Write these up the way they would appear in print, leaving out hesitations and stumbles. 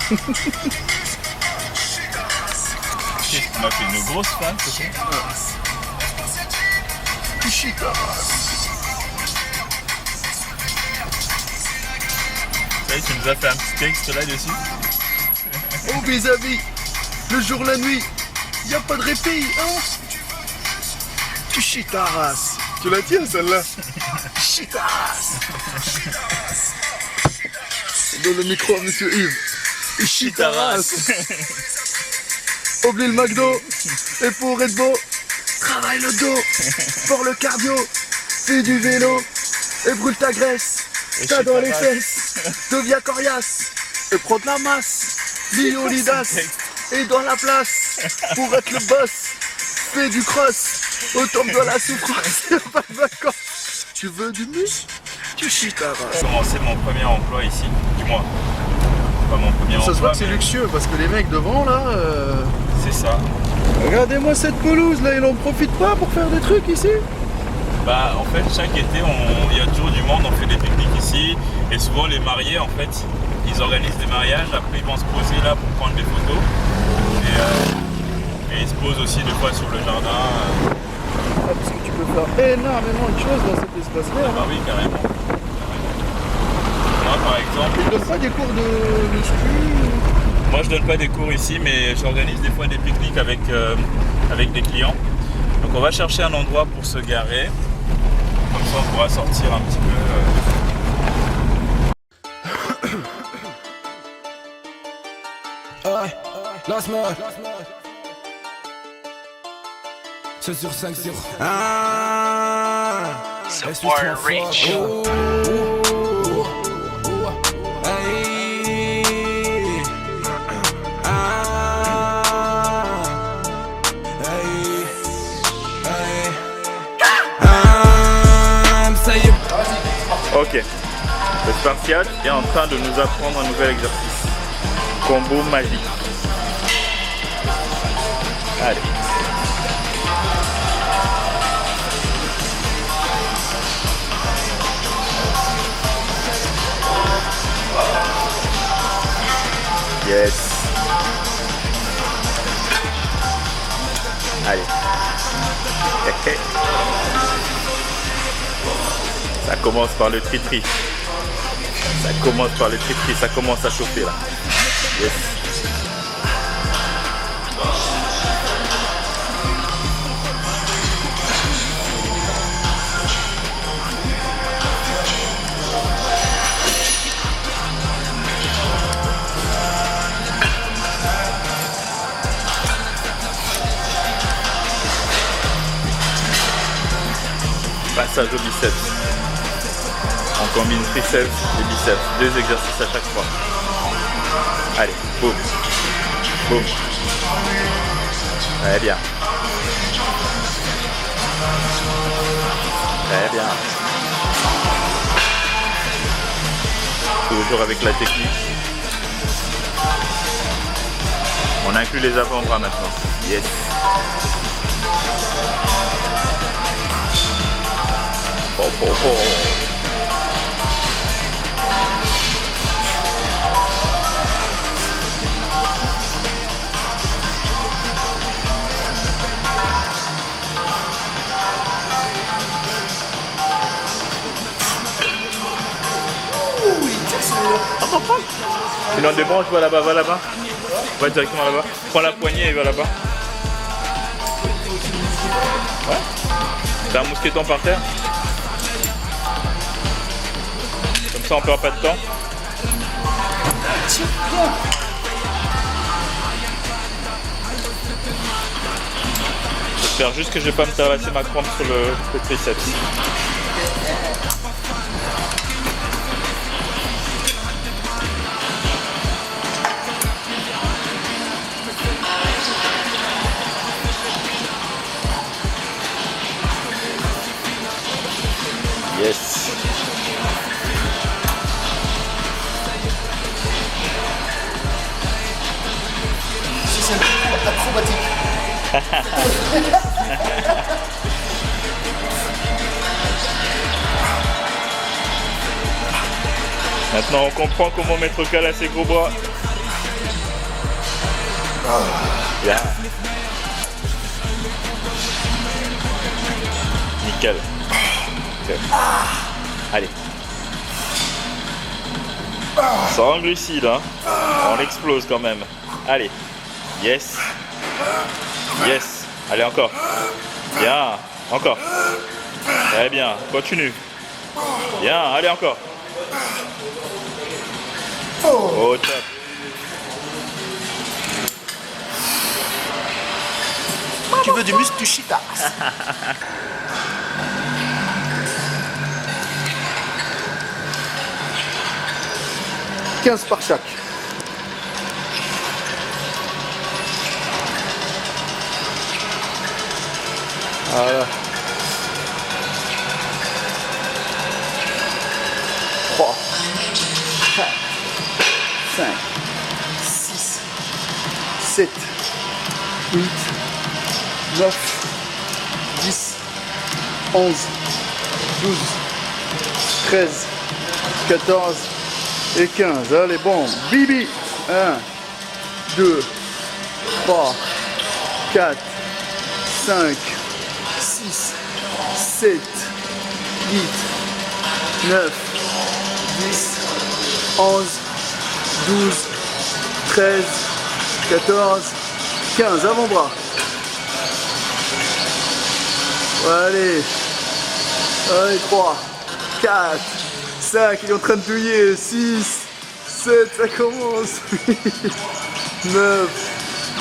Qu'est-ce qu'on a fait une grosse fan, c'est ça? Tu nous as fait un petit texte là dessus. Oh vis-à-vis, le jour, la nuit, y a pas de répit, hein? Tu chies ta race. Tu la tiens celle-là? Chie ta race. Donne le micro à monsieur Yves. Chie ta race. Oublie le McDo. Et pour Red Bull, travaille le dos. Pour le cardio, fais du vélo. Et brûle ta graisse. T'as dans les fesses. Deviens coriace. Et prends de la masse. Liolidas. Et dans la place. Pour être le boss. Fais du cross. Autant de la souffrance. Y'a pas de vacances. Tu veux du muscle? Tu chies ta race. J'ai commencé mon premier emploi ici. Du moins. Pas mon premier emploi. Ça se voit que c'est luxueux parce que les mecs devant là. C'est ça. Regardez-moi cette pelouse là, ils en profitent pas pour faire des trucs ici? Bah en fait chaque été il y a toujours du monde, on fait des pique-niques ici et souvent les mariés en fait ils organisent des mariages, après ils vont se poser là pour prendre des photos et ils se posent aussi des fois sur le jardin. Ah, parce que tu peux faire énormément de choses dans cet espace là. Bah oui carrément. Moi par exemple. Ils donnent pas des cours de ski? Moi je donne pas des cours ici mais j'organise des fois des pique-niques avec des clients. Donc on va chercher un endroit pour se garer. Comme ça on pourra sortir un petit peu. C'est sur 5 sur Support Rich. Ok, le Spartiate est en train de nous apprendre un nouvel exercice. Combo magique. Allez. Yes. Allez. Ça commence par le tri-tri. Ça commence par le tri-tri. Ça commence à chauffer là. Yes. Passage au biceps. On combine triceps et biceps. 2 exercices à chaque fois. Allez, boum. Boum. Très bien. Très bien. Toujours avec la technique. On inclut les avant-bras maintenant. Yes. Oh, oh, oh. Sinon débranche, va là-bas, va là-bas. Va directement là-bas. Prends la poignée et va là-bas. Ouais. T'as un mousqueton par terre. Comme ça on perd pas de temps. J'espère juste que je vais pas me terrasser ma crampe sur le triceps. Yes. C'est acrobatique. Maintenant on comprend comment mettre au cal à ces gros bras. Bien. Nickel. Okay. Allez. Sans glucides, hein. On explose quand même. Allez. Yes. Yes. Allez, encore. Bien. Encore. Très bien. Continue. Bien. Allez, encore. Au top. Tu veux du muscle, tu chitas. « 15 par chaque. Voilà. 3, 4, 5, 6, 7, 8, 9, 10, 11, 12, 13, 14 et 15. Allez, bon, Bibi. 1, 2, 3, 4, 5, 6, 7, 8, 9, 10, 11, 12, 13, 14, 15. Avant-bras. Allez. Allez, 3, 4, 5, il est en train de douiller. 6, 7, ça commence. 9,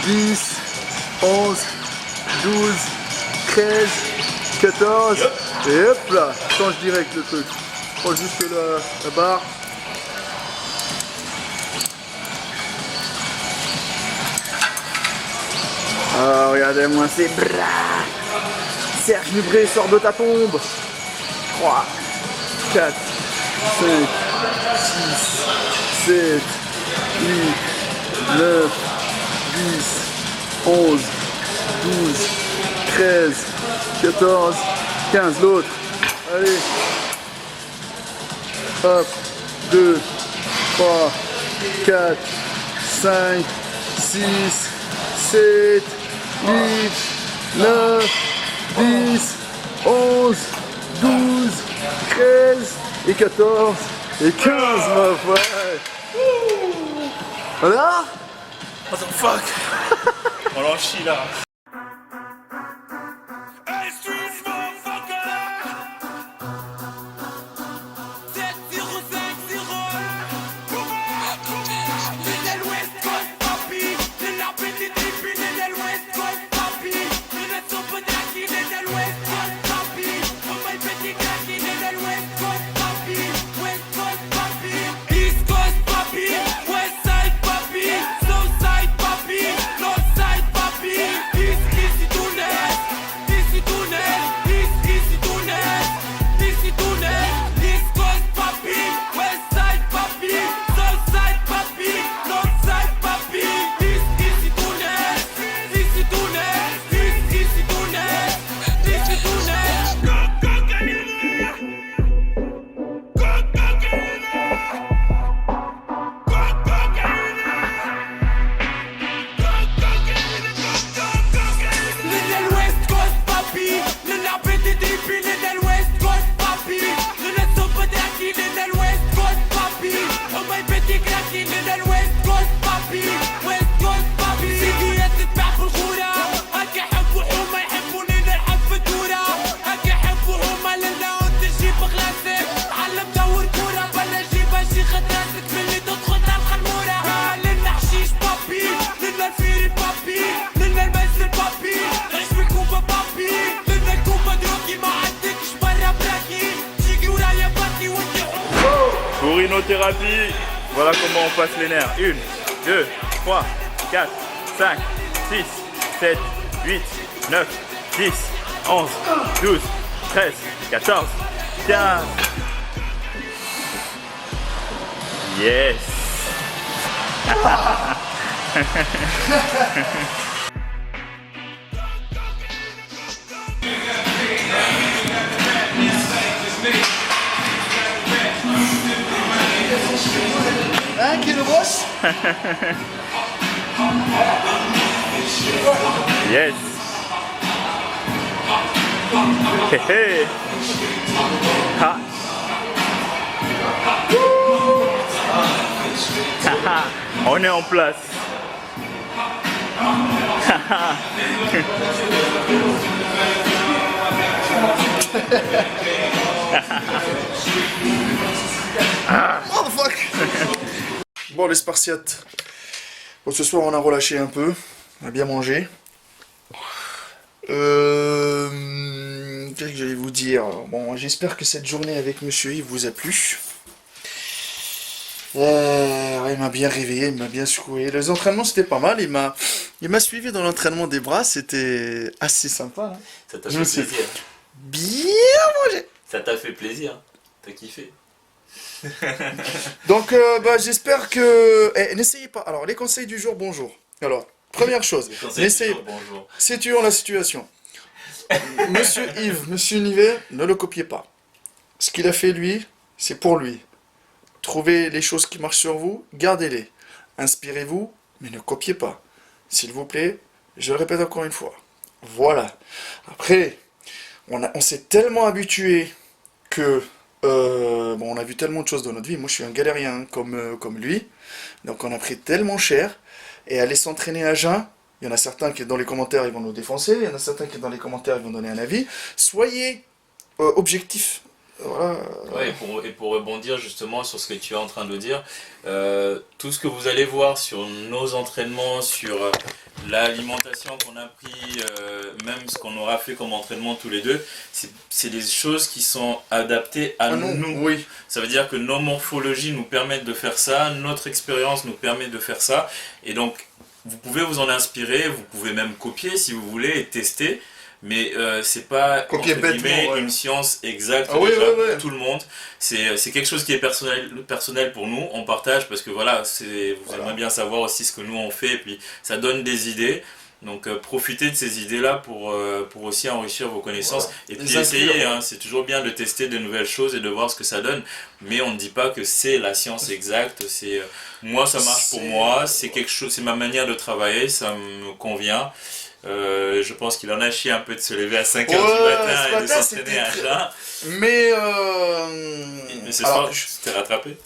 10, 11, 12, 13, 14. Et hop là, change direct le truc. Je prends juste la barre. Ah, regardez-moi ces bras. Serge Nubré, sort de ta tombe. 3, 4, 5, 6, 7, 8, 9, 10, 11, 12, 13, 14, 15. L'autre. Allez. Hop. 2, 3, 4, 5, 6, 7, 8, 9, 10, 11, 12, 13 et 14 et 15, ma foi. Voilà. What the fuck. On en chie là. Urinothérapie, voilà comment on passe les nerfs. 1, 2, 3, 4, 5, 6, 7, 8, 9, 10, 11, 12, 13, 14, 15. Yes. Hein, qui est le boss? Yes. Hé hé. Ha. Haha. On est en place. Haha. Oh fuck. Bon les Spartiates. Bon, ce soir on a relâché un peu. On a bien mangé. Qu'est-ce que j'allais vous dire? Bon, j'espère que cette journée avec Monsieur Yves vous a plu. Il m'a bien réveillé, il m'a bien secoué. Les entraînements c'était pas mal. Il m'a suivi dans l'entraînement des bras. C'était assez sympa. Hein. Ça t'a Je fait me suis plaisir. bien mangé. Ça t'a fait plaisir. T'as kiffé. Donc, j'espère que... n'essayez pas. Alors, les conseils du jour, bonjour. Alors, première chose, Les conseils du n'essayez jour, bonjour. situons la situation. Monsieur Yves, Monsieur Nivet, ne le copiez pas. Ce qu'il a fait lui, c'est pour lui. Trouvez les choses qui marchent sur vous, gardez-les. Inspirez-vous, mais ne copiez pas. S'il vous plaît, je le répète encore une fois. Voilà. Après, on s'est tellement habitué que... on a vu tellement de choses dans notre vie. Moi, je suis un galérien hein, comme lui. Donc, on a pris tellement cher. Et aller s'entraîner à jeun, il y en a certains qui, dans les commentaires, ils vont nous défoncer. Il y en a certains qui, dans les commentaires, ils vont donner un avis. Soyez objectifs. Voilà. Ouais, et pour rebondir justement sur ce que tu es en train de dire, tout ce que vous allez voir sur nos entraînements, sur l'alimentation qu'on a pris, même ce qu'on aura fait comme entraînement tous les deux, c'est des choses qui sont adaptées à nous. Oui. Ça veut dire que nos morphologies nous permettent de faire ça, notre expérience nous permet de faire ça, et donc vous pouvez vous en inspirer, vous pouvez même copier si vous voulez et tester. Mais c'est pas Copier entre guillemets, bêtement, ouais. une science exacte Ah oui, déjà ouais, ouais. pour tout le monde. C'est quelque chose qui est personnel pour nous. On partage parce que voilà, vous aimeriez bien savoir aussi ce que nous on fait et puis ça donne des idées. Donc profitez de ces idées-là pour aussi enrichir vos connaissances. Voilà. Et Les puis essayez, inclure. hein, c'est toujours bien de tester de nouvelles choses et de voir ce que ça donne. Mais on ne dit pas que c'est la science exacte. C'est moi ça marche pour moi, c'est quelque chose, c'est ma manière de travailler, ça me convient. Je pense qu'il en a chié un peu de se lever à 5h du matin et de s'entraîner à jeun. Mais ce alors, soir, tu t'es rattrapé.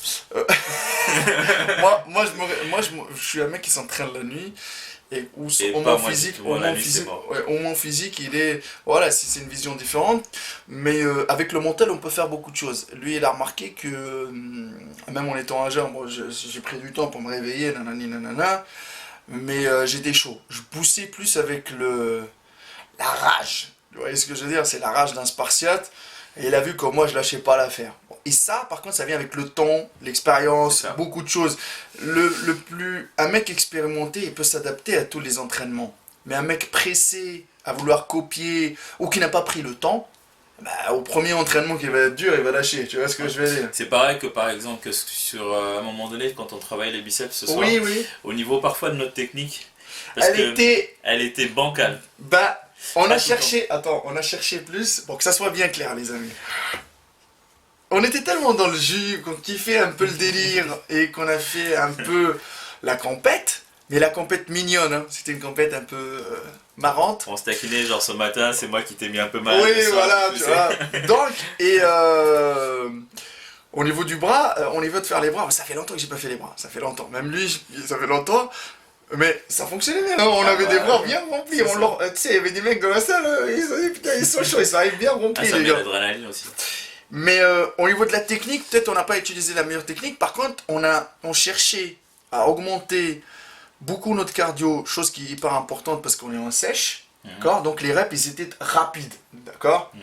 je suis un mec qui s'entraîne la nuit. Et où Et au pas moins moi physique, du tout, la nuit, c'est mort. au moins physique, il est, voilà, c'est une vision différente, mais avec le mental, on peut faire beaucoup de choses. Lui, il a remarqué que, même en étant à jeun, moi, j'ai pris du temps pour me réveiller, nanani, nanana, mais j'étais chaud. Je poussais plus avec la rage. Vous voyez ce que je veux dire? C'est la rage d'un Spartiate, et il a vu que moi, je lâchais pas l'affaire. Et ça, par contre, ça vient avec le temps, l'expérience, beaucoup de choses. Un mec expérimenté, il peut s'adapter à tous les entraînements. Mais un mec pressé à vouloir copier ou qui n'a pas pris le temps, bah, au premier entraînement qui va être dur, il va lâcher. Tu vois ce que je veux dire? C'est pareil que par exemple que sur à un moment donné, quand on travaille les biceps ce soir, Oui, oui. au niveau parfois de notre technique, parce elle était bancale. Bah, on a Pas tout le cherché. Attends, on a cherché plus pour que ça soit bien clair, les amis. On était tellement dans le jus, qu'on kiffait un peu le délire et qu'on a fait un peu la compète, mais la compète mignonne, hein. C'était une compète un peu marrante. On se taquinait genre ce matin, c'est moi qui t'ai mis un peu mal. Oui, le soir, voilà, tu tu sais. vois. Donc, et au niveau du bras, on y veut de faire les bras. Ça fait longtemps que j'ai pas fait les bras, ça fait longtemps. Même lui, ça fait longtemps. Mais ça fonctionnait bien, hein. On avait des bras bien remplis. Tu sais, il y avait des mecs dans la salle, ils sont chauds, ils arrivent bien Ah, remplis, ça les met gars. l'adrénaline aussi. Mais au niveau de la technique, peut-être on n'a pas utilisé la meilleure technique. Par contre, on cherchait à augmenter beaucoup notre cardio, chose qui est hyper importante parce qu'on est en sèche. D'accord? Donc les reps, ils étaient rapides. D'accord? À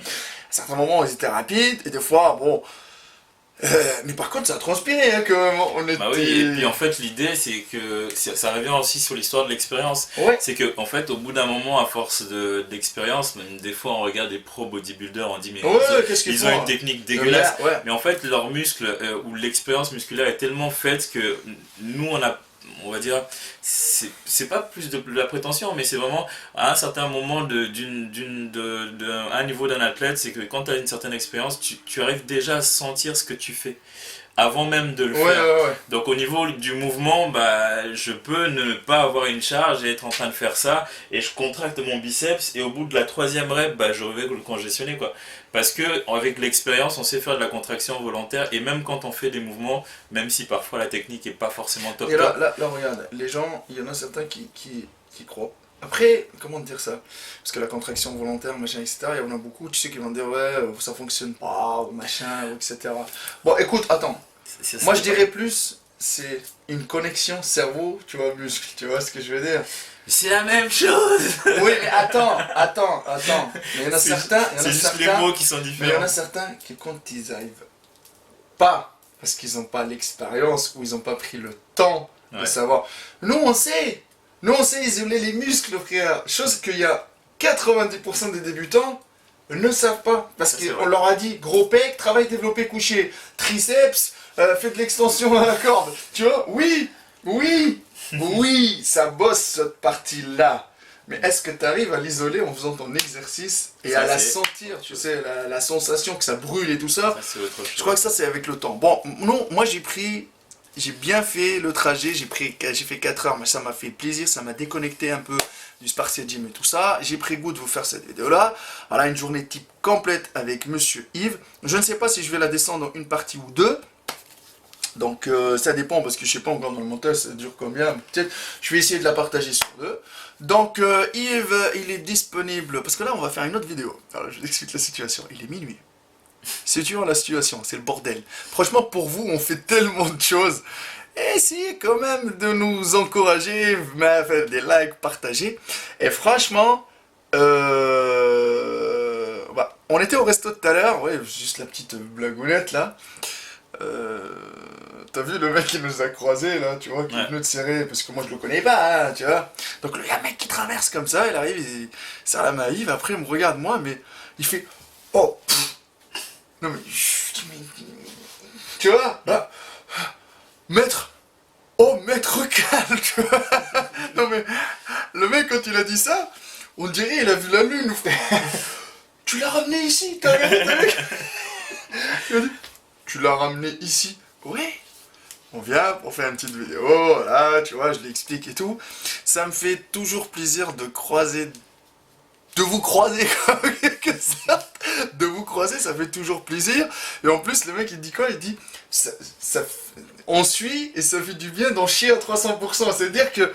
certains moments, ils étaient rapides. Et des fois, bon... mais par contre, ça a transpiré, hein, on était... Bah oui, et puis en fait l'idée c'est que ça revient aussi sur l'histoire de l'expérience. Ouais. C'est que en fait au bout d'un moment, à force d'expérience, même des fois on regarde des pro bodybuilders, on dit mais Ouais, qu'est-ce qu'ils ils font, ont une hein? technique dégueulasse. Ouais. Mais en fait leurs muscles ou l'expérience musculaire est tellement faite que nous on va dire, c'est pas plus de la prétention, mais c'est vraiment à un certain moment un niveau d'un athlète, c'est que quand tu as une certaine expérience, tu arrives déjà à sentir ce que tu fais. avant même de le Ouais, faire. ouais, ouais. Donc au niveau du mouvement, bah, je peux ne pas avoir une charge et être en train de faire ça, et je contracte mon biceps, et au bout de la 3e rep, bah, je vais le congestionner, quoi. Parce que avec l'expérience, on sait faire de la contraction volontaire, et même quand on fait des mouvements, même si parfois la technique est pas forcément top Et là, top. regarde, les gens, il y en a certains qui croient. Après, comment te dire ça? Parce que la contraction volontaire, machin, etc., il y en a beaucoup, tu sais, qui vont dire, ouais, ça fonctionne pas, ou machin, ou etc. Bon, écoute, attends. Moi, je dirais plus, c'est une connexion cerveau, muscle, tu vois ce que je veux dire? C'est la même chose. Oui, mais attends. Mais il y en a C'est certains, C'est juste les mots qui sont mais il y en différents. a certains qui, quand ils arrivent pas, parce qu'ils n'ont pas l'expérience, ou ils n'ont pas pris le temps de Ouais. savoir. Nous, on sait isoler les muscles, frère. Chose qu'il y a 90% des débutants ne savent pas. Parce Ça, c'est qu'on vrai. leur a dit, gros pec, travail développé couché, triceps, faites de l'extension à la corde. Tu vois? Oui, ça bosse cette partie-là. Mais est-ce que tu arrives à l'isoler en faisant ton exercice et Ça, à la c'est sentir, tu sais, la sensation que ça brûle et tout ça? Ça, c'est autre chose. Je crois que ça, c'est avec le temps. Bon, non, moi j'ai bien fait le trajet, j'ai fait 4 heures, mais ça m'a fait plaisir, ça m'a déconnecté un peu du Spartiate Gym et tout ça. J'ai pris goût de vous faire cette vidéo-là. Voilà, une journée type complète avec Monsieur Yves. Je ne sais pas si je vais la descendre en une partie ou deux. Donc ça dépend parce que je sais pas encore dans le montage ça dure combien. Peut-être je vais essayer de la partager sur 2. Donc Yves, il est disponible parce que là on va faire une autre vidéo. Alors je vous explique la situation. Il est minuit. C'est dur la situation, c'est le bordel. Franchement pour vous on fait tellement de choses. Essayez quand même de nous encourager, faire des likes, partager. Et franchement, on était au resto tout à l'heure, ouais, juste la petite blagounette là. T'as vu le mec qui nous a croisés là, tu vois, qui est venu te serrer, parce que moi je le connais pas, hein, tu vois. Donc il y a un mec qui traverse comme ça, il arrive, il serre la main à Yves, après il me regarde moi, mais il fait oh pff. Non mais tu vois, là, maître, oh maître calme, tu vois. Non mais le mec quand il a dit ça, on dirait il a vu la lune, frère. Tu l'as ramené ici, t'as regardé le mec. Il a dit, tu l'as ramené ici? Oui. On vient pour faire une petite vidéo, voilà, tu vois, je l'explique et tout. Ça me fait toujours plaisir de vous croiser comme quelque sorte. De vous croiser, ça fait toujours plaisir. Et en plus, le mec, il dit quoi? Il dit, on suit et ça fait du bien d'en chier à 300%. C'est-à-dire que,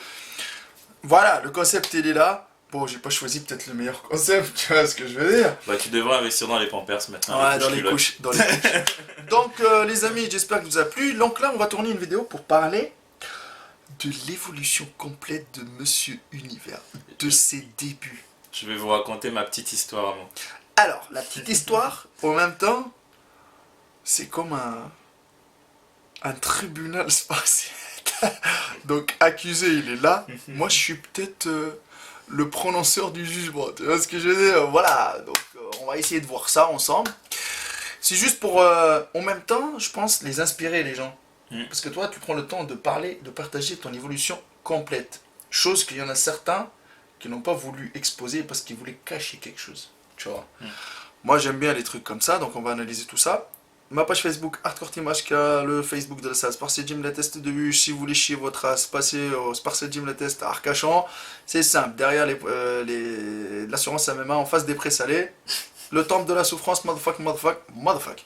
voilà, le concept, il est là. Bon, j'ai pas choisi peut-être le meilleur concept, tu vois ce que je veux dire? Bah, tu devrais investir dans les Pampers maintenant. Ouais, dans les couches. Donc, les amis, j'espère que vous a plu. Donc là, on va tourner une vidéo pour parler de l'évolution complète de Monsieur Univers, de ses débuts. Je vais vous raconter ma petite histoire avant. Alors, la petite histoire, en même temps, c'est comme un tribunal spartiate. Donc, accusé, il est là. Moi, je suis peut-être le prononceur du jugement. Tu vois ce que je veux dire? Voilà, donc on va essayer de voir ça ensemble. C'est juste pour, en même temps, je pense, les inspirer, les gens. Parce que toi, tu prends le temps de parler, de partager ton évolution complète. Chose qu'il y en a certains qui n'ont pas voulu exposer parce qu'ils voulaient cacher quelque chose. Tu vois. Moi, j'aime bien les trucs comme ça, donc on va analyser tout ça. Ma page Facebook, Hardcore Team HK, le Facebook de la salle Spartiate Gym, la test de vue. Si vous voulez chier votre race, passez au Spartiate Gym, la test à Arcachon. C'est simple, derrière l'assurance MMA, en face des pré-salés. Le temple de la souffrance, motherfuck.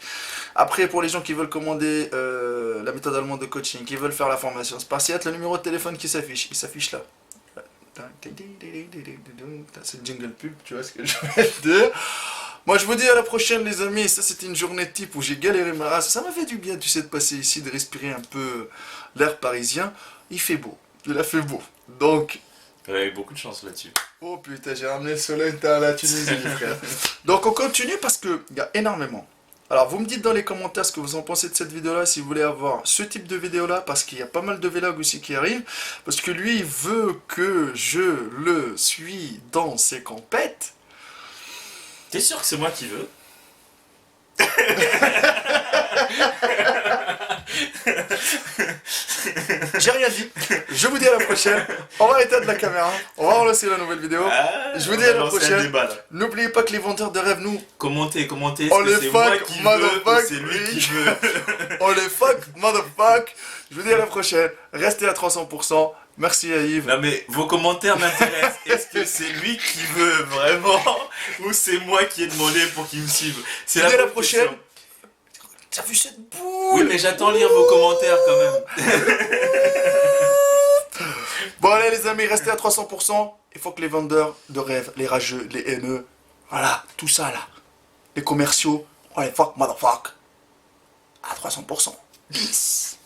Après, pour les gens qui veulent commander la méthode allemande de coaching, qui veulent faire la formation Spartiate, le numéro de téléphone qui s'affiche, il s'affiche là. C'est le jingle pub, tu vois ce que je veux dire. Moi je vous dis à la prochaine les amis, ça c'était une journée type où j'ai galéré ma race, ça m'a fait du bien tu sais de passer ici, de respirer un peu l'air parisien, il fait beau, il a fait beau, donc... J'avais beaucoup de chance là-dessus. Oh putain j'ai ramené le soleil à la Tunisie frère. Donc on continue parce que il y a énormément. Alors vous me dites dans les commentaires ce que vous en pensez de cette vidéo là, si vous voulez avoir ce type de vidéo là, parce qu'il y a pas mal de vlogs aussi qui arrivent, parce que lui il veut que je le suis dans ses compètes. T'es sûr que c'est moi qui veux? J'ai rien dit. Je vous dis à la prochaine. On va éteindre la caméra. On va relancer la nouvelle vidéo. Je vous dis à la prochaine. N'oubliez pas que les vendeurs de rêves, nous, Commentez, on les c'est moi fuck, qui veux ou motherfuck. c'est lui qui veut. On les fuck, motherfuck. Je vous dis à la prochaine. Restez à 300%. Merci à Yves. Non mais vos commentaires m'intéressent. Est-ce que c'est lui qui veut vraiment ou c'est moi qui ai demandé pour qu'il me suive? C'est Je vous dis à la bonne prochaine. question. T'as vu cette Oui boule? mais j'attends lire vos commentaires quand même. Bon allez les amis, restez à 300%. Il faut que les vendeurs de rêves, les rageux, les haineux, voilà, tout ça là, les commerciaux, on les fuck, motherfuck, à 300%. Peace.